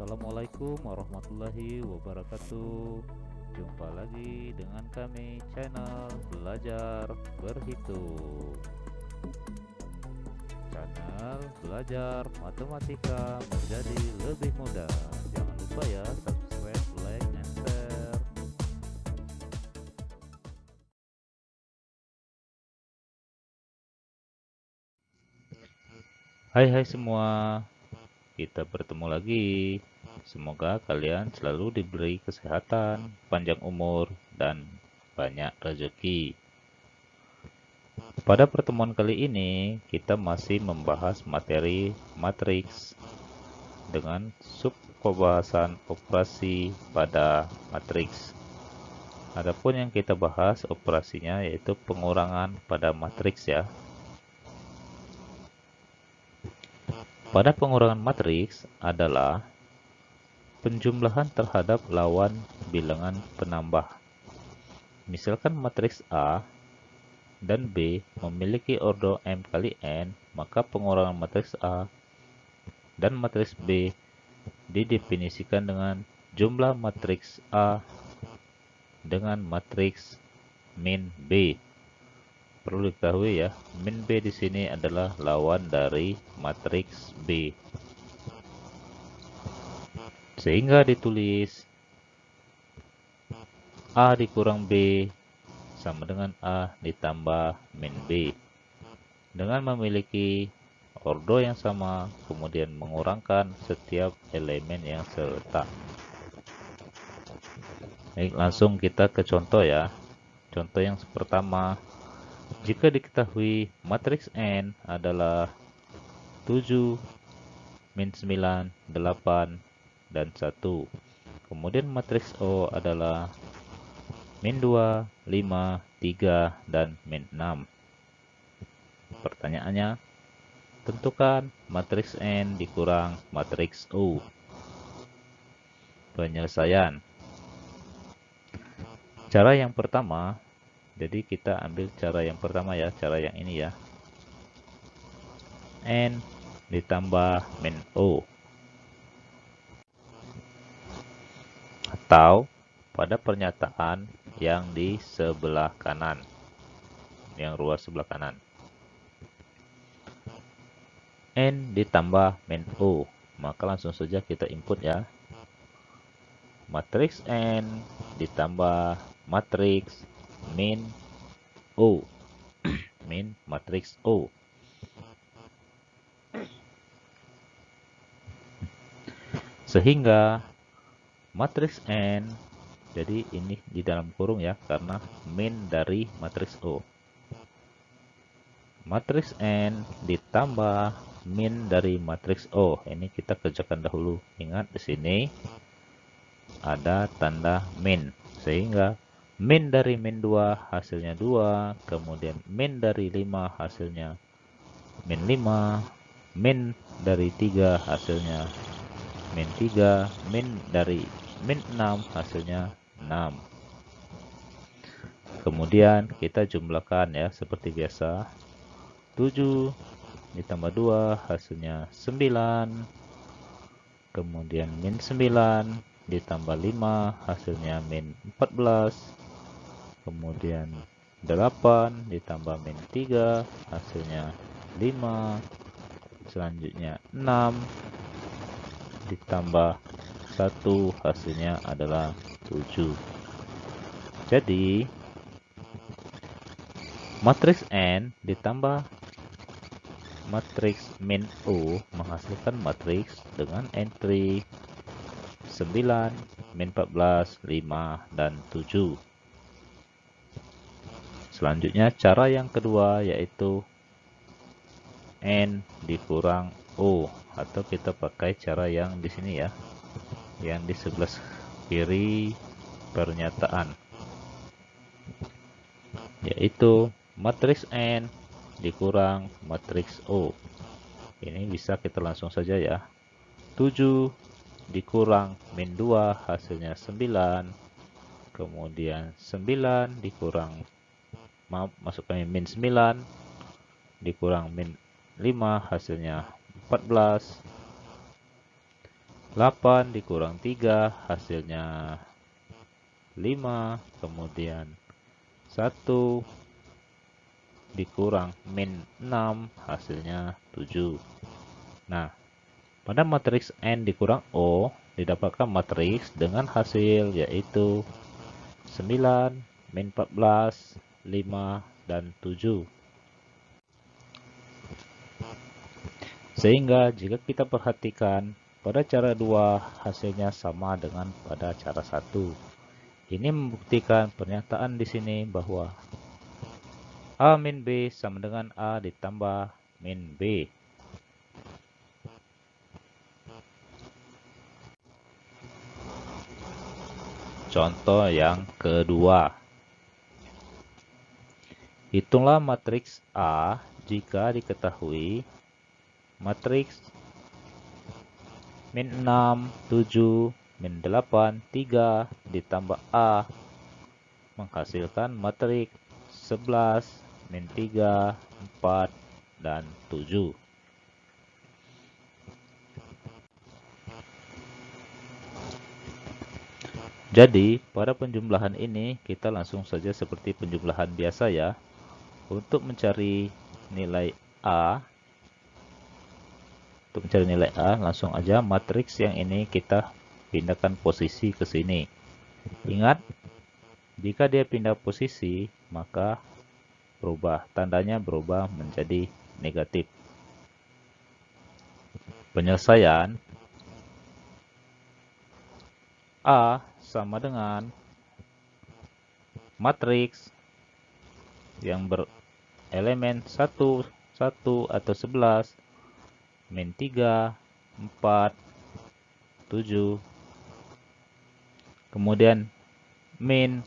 Assalamualaikum warahmatullahi wabarakatuh. Jumpa lagi dengan kami channel Belajar Berhitung. Channel belajar matematika menjadi lebih mudah. Jangan lupa ya subscribe, like, and share. Hai semua, kita bertemu lagi. Semoga kalian selalu diberi kesehatan, panjang umur, dan banyak rezeki. Pada pertemuan kali ini, kita masih membahas materi matriks dengan sub pembahasan operasi pada matriks. Adapun yang kita bahas operasinya yaitu pengurangan pada matriks ya. Pada pengurangan matriks adalah penjumlahan terhadap lawan bilangan penambah. Misalkan matriks A dan B memiliki ordo M kali N, maka pengurangan matriks A dan matriks B didefinisikan dengan jumlah matriks A dengan matriks min B. Perlu diketahui ya, min B di sini adalah lawan dari matriks B. Sehingga ditulis A dikurang B sama dengan A ditambah min B. Dengan memiliki ordo yang sama, kemudian mengurangkan setiap elemen yang serta. Baik, langsung kita ke contoh ya. Contoh yang pertama, jika diketahui matriks N adalah 7, min 9, 8, dan 1. Kemudian matriks O adalah min 2, 5, 3, dan min 6. Pertanyaannya, tentukan matriks N dikurang matriks O. Penyelesaian. Cara yang pertama, jadi kita ambil cara yang pertama ya, cara yang ini ya. N ditambah min O. Atau pada pernyataan yang di sebelah kanan, yang ruas sebelah kanan. N ditambah min O. Maka langsung saja kita input ya. Matriks N ditambah matriks min O. Min matriks O. Sehingga matriks N, jadi ini di dalam kurung ya, karena min dari matriks O. Matriks N ditambah min dari matriks O. Ini kita kerjakan dahulu. Ingat di sini ada tanda min. Sehingga min dari min 2 hasilnya 2. Kemudian min dari 5 hasilnya min 5. Min dari 3 hasilnya min 3. Min dari min 6 hasilnya 6. Kemudian kita jumlahkan ya seperti biasa. 7 ditambah 2 hasilnya 9. Kemudian min 9 ditambah 5 hasilnya min 14. Kemudian 8 ditambah min 3 hasilnya 5. Selanjutnya 6 ditambah 1 hasilnya adalah 7. Jadi matriks N ditambah matriks min O menghasilkan matriks dengan entry 9, min 14, 5, dan 7. Selanjutnya cara yang kedua yaitu N dikurang O, atau kita pakai cara yang di sini ya, yang di sebelah kiri pernyataan, yaitu matriks N dikurang matriks O. Ini bisa kita langsung saja ya. 7 dikurang min 2 hasilnya 9. Kemudian 9 dikurang, masukkan min 9 dikurang min 5 hasilnya 14. 8 dikurang 3 hasilnya 5. Kemudian 1 dikurang min 6 hasilnya 7. Nah, pada matriks N dikurang O didapatkan matriks dengan hasil yaitu 9, min 14, 5, dan 7. Sehingga jika kita perhatikan pada cara 2 hasilnya sama dengan pada cara 1. Ini membuktikan pernyataan di sini bahwa A min B sama dengan A ditambah min B. Contoh yang kedua. Hitunglah matriks A jika diketahui matriks min 6, 7, min 8, 3 ditambah A menghasilkan matriks 11, min 3, 4, dan 7. Jadi, pada penjumlahan ini kita langsung saja seperti penjumlahan biasa ya. Untuk mencari nilai A, langsung aja matriks yang ini kita pindahkan posisi ke sini. Ingat, jika dia pindah posisi, maka tandanya berubah menjadi negatif. Penyelesaian A sama dengan matriks yang berelemen 1, 1 atau 11, min 3, 4, 7, kemudian min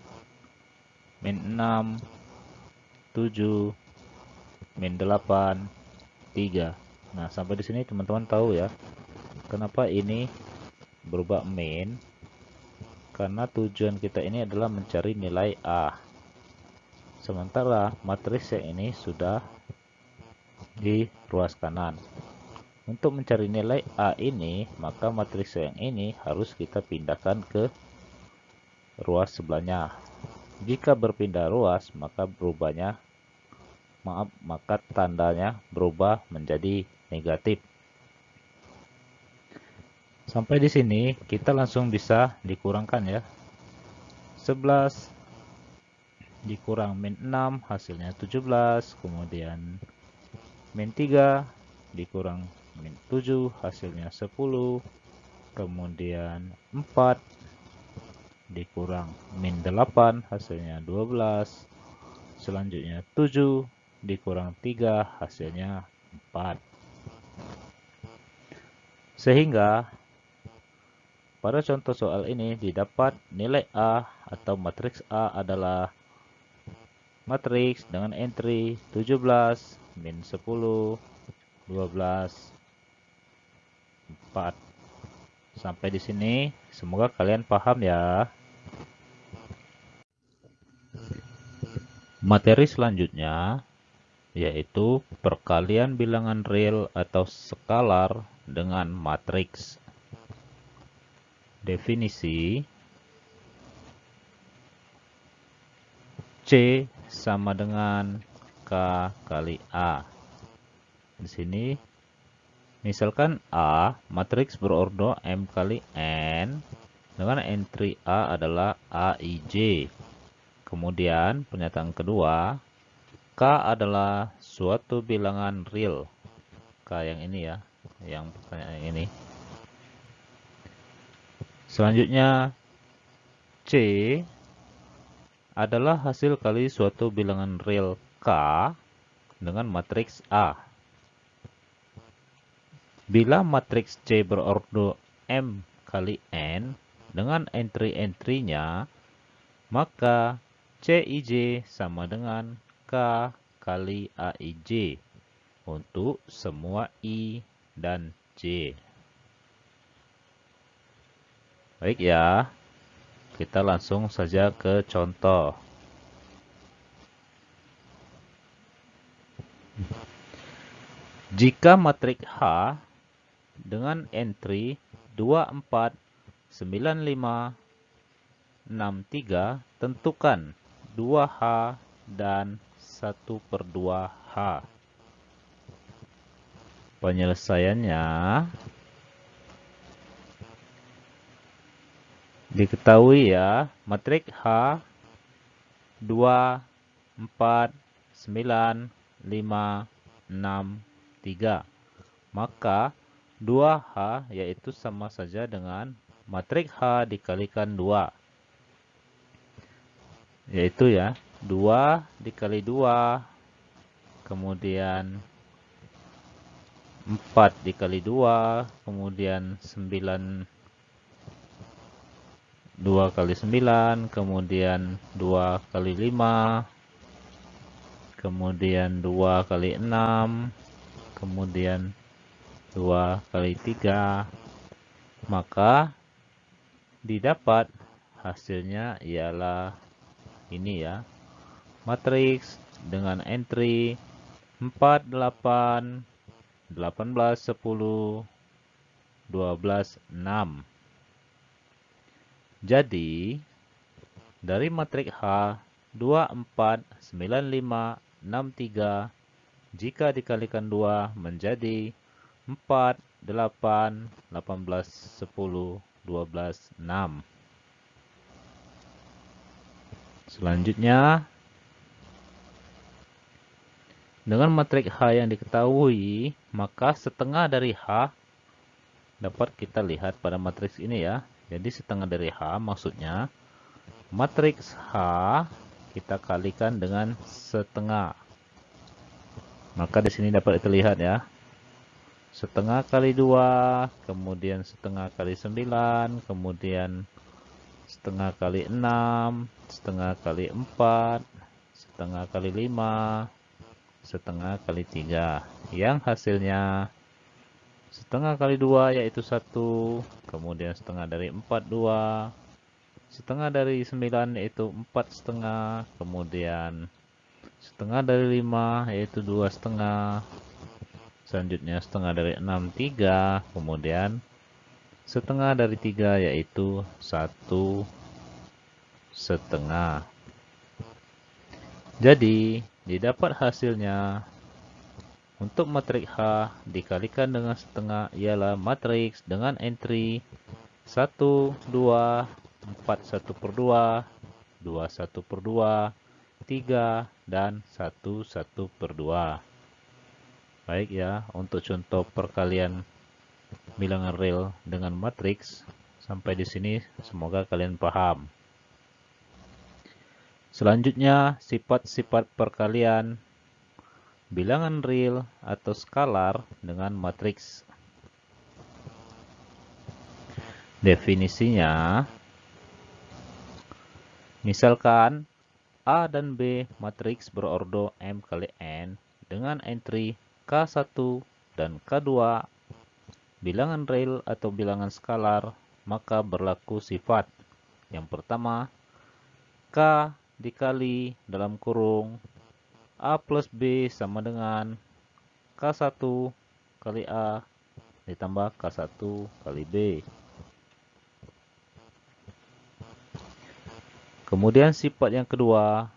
6, 7, min 8, 3. Nah, sampai di sini teman-teman tahu ya, kenapa ini berubah min? Karena tujuan kita ini adalah mencari nilai A. Sementara matriks yang ini sudah di ruas kanan. Untuk mencari nilai A ini, maka matriks yang ini harus kita pindahkan ke ruas sebelahnya. Jika berpindah ruas, maka maka tandanya berubah menjadi negatif. Sampai di sini kita langsung bisa dikurangkan ya. 11 dikurang min 6 hasilnya 17, kemudian min 3 dikurang min 7 hasilnya 10, kemudian 4 dikurang min 8 hasilnya 12, selanjutnya 7 dikurang 3 hasilnya 4. Sehingga pada contoh soal ini didapat nilai A atau matriks A adalah matriks dengan entry 17, min 10, 12, 4. Sampai di sini semoga kalian paham ya. Materi selanjutnya yaitu perkalian bilangan real atau skalar dengan matriks. Definisi C sama dengan K kali A. Di sini misalkan A matriks berordo M kali N dengan entry A adalah AIJ. Kemudian pernyataan kedua, K adalah suatu bilangan real. K yang ini ya, yang pertanyaan yang ini. Selanjutnya, C adalah hasil kali suatu bilangan real K dengan matriks A. Bila matriks C berordo M kali N dengan entry-entrynya, maka CIJ sama dengan K kali AIJ untuk semua I dan J. Baik ya, kita langsung saja ke contoh. Jika matriks H dengan entry 24, 95, 63, tentukan 2H dan 1/2H. Penyelesaiannya diketahui ya, matriks H 2, 4, 9, 5, 6, 3. Maka 2H yaitu sama saja dengan matriks H dikalikan 2. Yaitu ya, 2 dikali 2, kemudian 4 dikali 2, kemudian 9, 2 kali 9, kemudian 2 kali 5, kemudian 2 kali 6, kemudian 2 kali 3. Maka didapat hasilnya ialah ini ya, matriks dengan entry 4, 8, 18, 10, 12, 6. Jadi, dari matriks H 2, 4, 9, 5, 6, 3, jika dikalikan 2 menjadi 4, 8, 18, 10, 12, 6. Selanjutnya, dengan matriks H yang diketahui, maka setengah dari H dapat kita lihat pada matriks ini ya. Jadi setengah dari H maksudnya matriks H kita kalikan dengan setengah. Maka di sini dapat terlihat ya. Setengah kali 2, kemudian setengah kali 9, kemudian setengah kali 6, setengah kali 4, setengah kali 5, setengah kali 3. Yang hasilnya setengah kali 2 yaitu 1, kemudian setengah dari 4, 2, setengah dari 9 yaitu 4 setengah, kemudian setengah dari 5 yaitu 2 setengah, selanjutnya setengah dari 6, 3, kemudian setengah dari 3 yaitu 1 setengah. Jadi, didapat hasilnya untuk matriks H dikalikan dengan setengah ialah matriks dengan entry 1, 2, 4, 1/2, 2, 1/2, 3, dan 1, 1/2. Baik ya, untuk contoh perkalian bilangan real dengan matriks, sampai di sini semoga kalian paham. Selanjutnya, sifat-sifat perkalian bilangan real atau skalar dengan matriks. Definisinya, misalkan A dan B matriks berordo M kali N dengan entry K1 dan K2 bilangan real atau bilangan skalar, maka berlaku sifat. Yang pertama, K dikali dalam kurung A plus B sama dengan K1 kali A ditambah K1 kali B. Kemudian sifat yang kedua,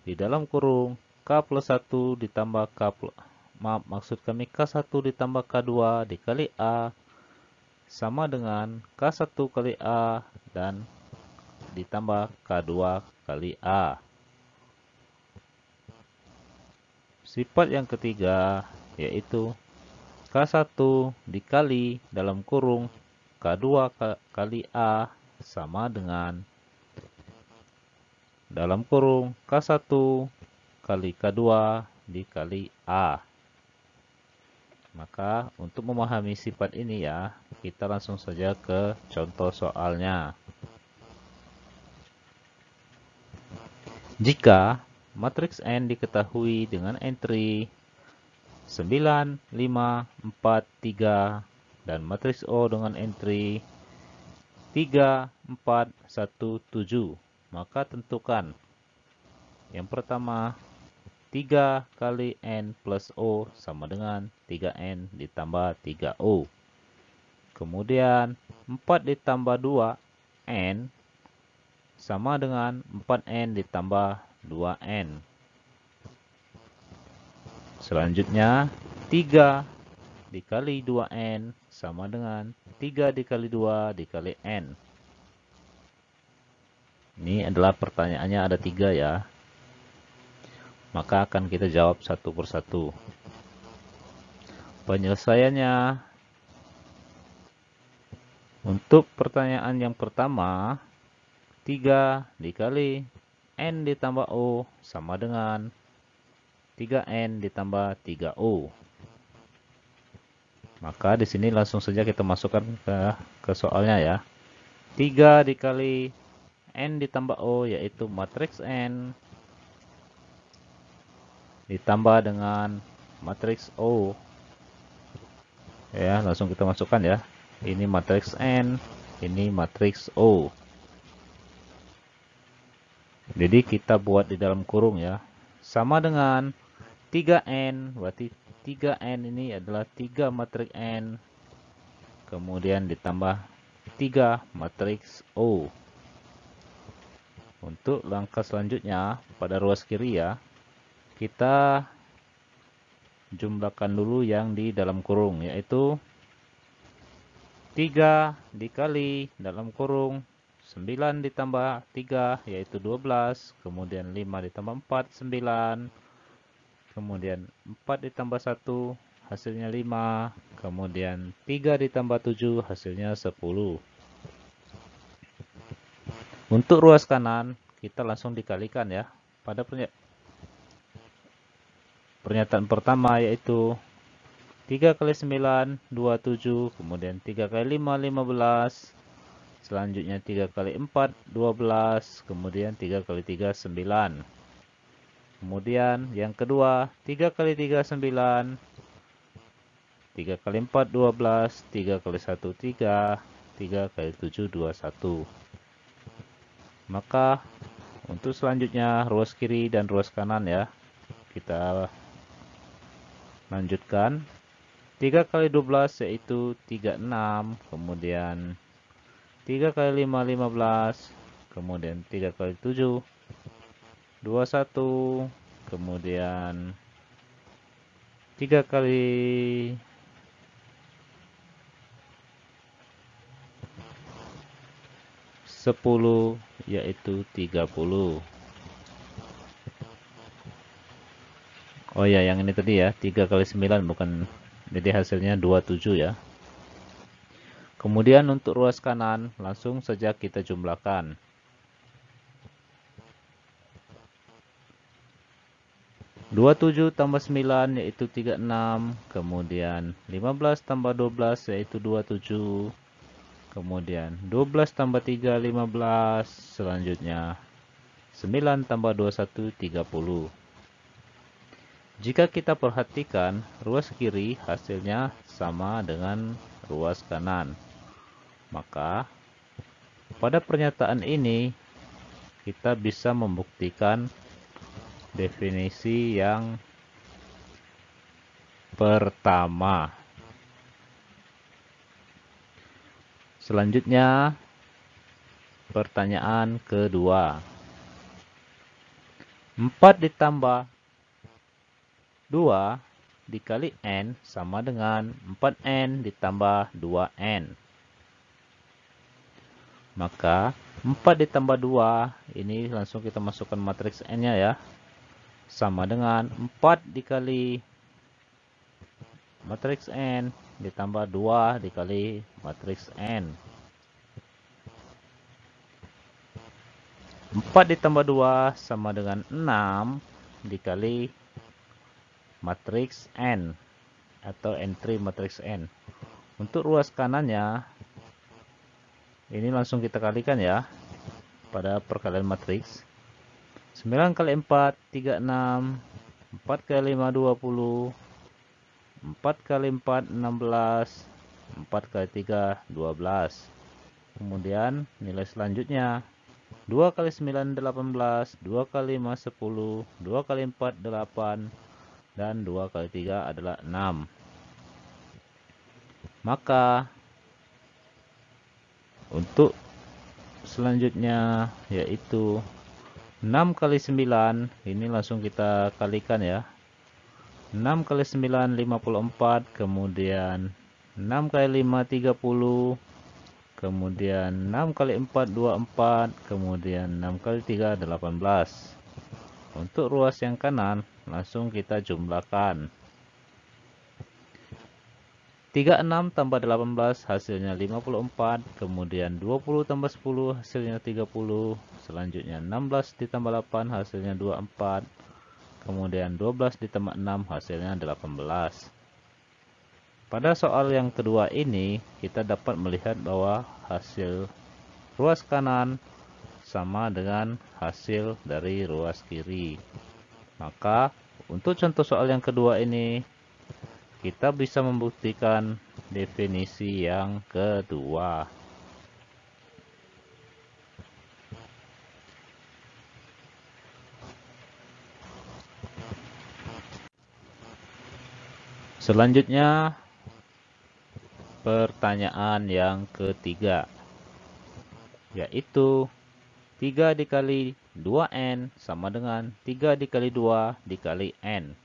di dalam kurung K plus 1 ditambah maksud kami K1 ditambah K2 dikali A sama dengan K1 kali A dan ditambah K2 kali A. Sifat yang ketiga yaitu K1 dikali dalam kurung K2 kali A sama dengan dalam kurung K1 kali K2 dikali A. Maka untuk memahami sifat ini ya, kita langsung saja ke contoh soalnya. Jika matriks N diketahui dengan entry 9, 5, 4, 3 dan matriks O dengan entry 3, 4, 1, 7, maka tentukan yang pertama 3 kali N plus O sama dengan 3N ditambah 3O. Kemudian 4 ditambah 2N sama dengan 4N ditambah 2N. Selanjutnya 3 dikali 2N sama dengan 3 dikali 2 dikali N. Ini adalah pertanyaannya ada 3 ya. Maka akan kita jawab satu persatu. Penyelesaiannya, untuk pertanyaan yang pertama, 3 dikali N ditambah O sama dengan 3N ditambah 3O. Maka di sini langsung saja kita masukkan ke soalnya ya. 3 dikali N ditambah O yaitu matriks N ditambah dengan matriks O. Ya, langsung kita masukkan ya. Ini matriks N, ini matriks O. Jadi kita buat di dalam kurung ya. Sama dengan 3N, berarti 3N ini adalah 3 matriks N. Kemudian ditambah 3 matriks O. Untuk langkah selanjutnya pada ruas kiri ya, kita jumlahkan dulu yang di dalam kurung, yaitu 3 dikali dalam kurung 9 ditambah 3 yaitu 12, kemudian 5 ditambah 4 9, kemudian 4 ditambah 1 hasilnya 5, kemudian 3 ditambah 7 hasilnya 10. Untuk ruas kanan kita langsung dikalikan ya. Pada pernyataan pertama yaitu 3 kali 9 27, kemudian 3 kali 5 15, selanjutnya 3 kali 4 12, kemudian 3 kali 3 9. Kemudian yang kedua 3 kali 3 9, 3 kali 4 12, 3 kali 1 3, 3 kali 7 21. Maka untuk selanjutnya ruas kiri dan ruas kanan ya, kita lanjutkan. 3 kali 12 yaitu 36, kemudian 3 kali 5 15, kemudian 3 kali 7 21, kemudian 3 kali 10 yaitu 30. Oh ya, yang ini tadi ya, 3 kali 9 bukan, jadi hasilnya 27 ya. Kemudian untuk ruas kanan langsung saja kita jumlahkan. 27 tambah 9 yaitu 36, kemudian 15 tambah 12 yaitu 27, kemudian 12 tambah 3 15, selanjutnya 9 tambah 21 30. Jika kita perhatikan, ruas kiri hasilnya sama dengan ruas kanan. Maka pada pernyataan ini kita bisa membuktikan definisi yang pertama. Selanjutnya pertanyaan kedua. 4 ditambah 2 dikali N sama dengan 4N ditambah 2N. Maka 4 ditambah 2 ini langsung kita masukkan matriks N-nya ya. Sama dengan 4 dikali matriks N ditambah 2 dikali matriks N. 4 ditambah 2 sama dengan 6 dikali matriks N atau N3 matriks N. Untuk ruas kanannya ini langsung kita kalikan ya pada perkalian matriks. 9 kali 4 36, 4 kali 5 20, 4 kali 4 16, 4 kali 3 12. Kemudian nilai selanjutnya 2 kali 9 18, 2 kali 5 10, 2 kali 4 8, dan 2 kali 3 adalah 6. Maka Untuk selanjutnya yaitu 6 kali 9, ini langsung kita kalikan ya. 6 kali 9 54, kemudian 6 kali 5 30, kemudian 6 kali 4 24, kemudian 6 kali 3 18. Untuk ruas yang kanan langsung kita jumlahkan. 36 tambah 18 hasilnya 54, kemudian 20 tambah 10 hasilnya 30, selanjutnya 16 ditambah 8 hasilnya 24, kemudian 12 ditambah 6 hasilnya 18. Pada soal yang kedua ini kita dapat melihat bahwa hasil ruas kanan sama dengan hasil dari ruas kiri. Maka untuk contoh soal yang kedua ini kita bisa membuktikan definisi yang kedua. Selanjutnya, pertanyaan yang ketiga, yaitu 3 dikali 2N sama dengan 3 dikali 2 dikali N.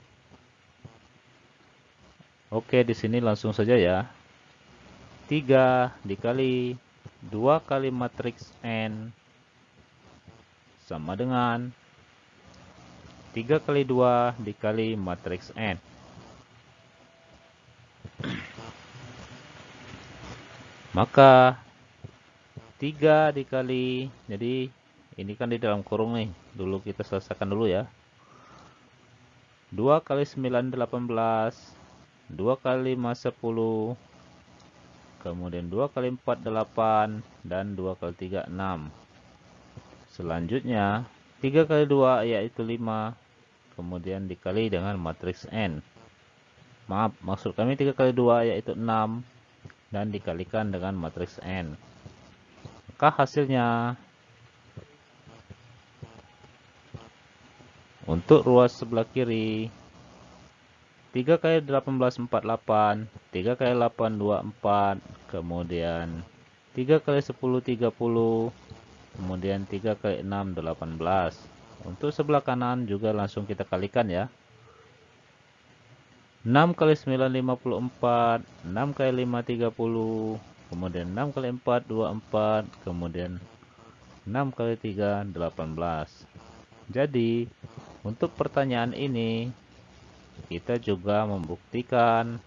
Oke, di sini langsung saja ya. 3 dikali 2 kali matriks N sama dengan 3 kali 2 dikali matriks N. Maka 3 dikali, jadi ini kan di dalam kurung nih. Dulu kita selesaikan dulu ya. 2 kali 9 18, 2 kali 5 10, kemudian 2 kali 4 8, dan 2 kali 3 6. Selanjutnya 3 kali 2 yaitu 5, kemudian dikali dengan matriks N. Maaf, maksud kami 3 kali 2 yaitu 6, dan dikalikan dengan matriks N. Maka hasilnya untuk ruas sebelah kiri 3 kali 18 48, 3 kali 8 24, kemudian 3 kali 10 30, kemudian 3 kali 6 18. Untuk sebelah kanan juga langsung kita kalikan ya. 6 kali 9 54, 6 kali 5 30, kemudian 6 kali 4 24, kemudian 6 kali 3 18. Jadi untuk pertanyaan ini kita juga membuktikan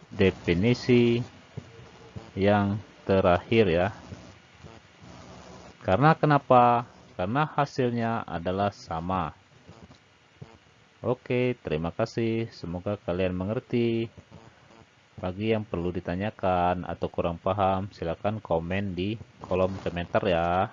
definisi yang terakhir ya. Karena kenapa? Karena hasilnya adalah sama. Oke, terima kasih. Semoga kalian mengerti. Bagi yang perlu ditanyakan atau kurang paham, silakan komen di kolom komentar ya.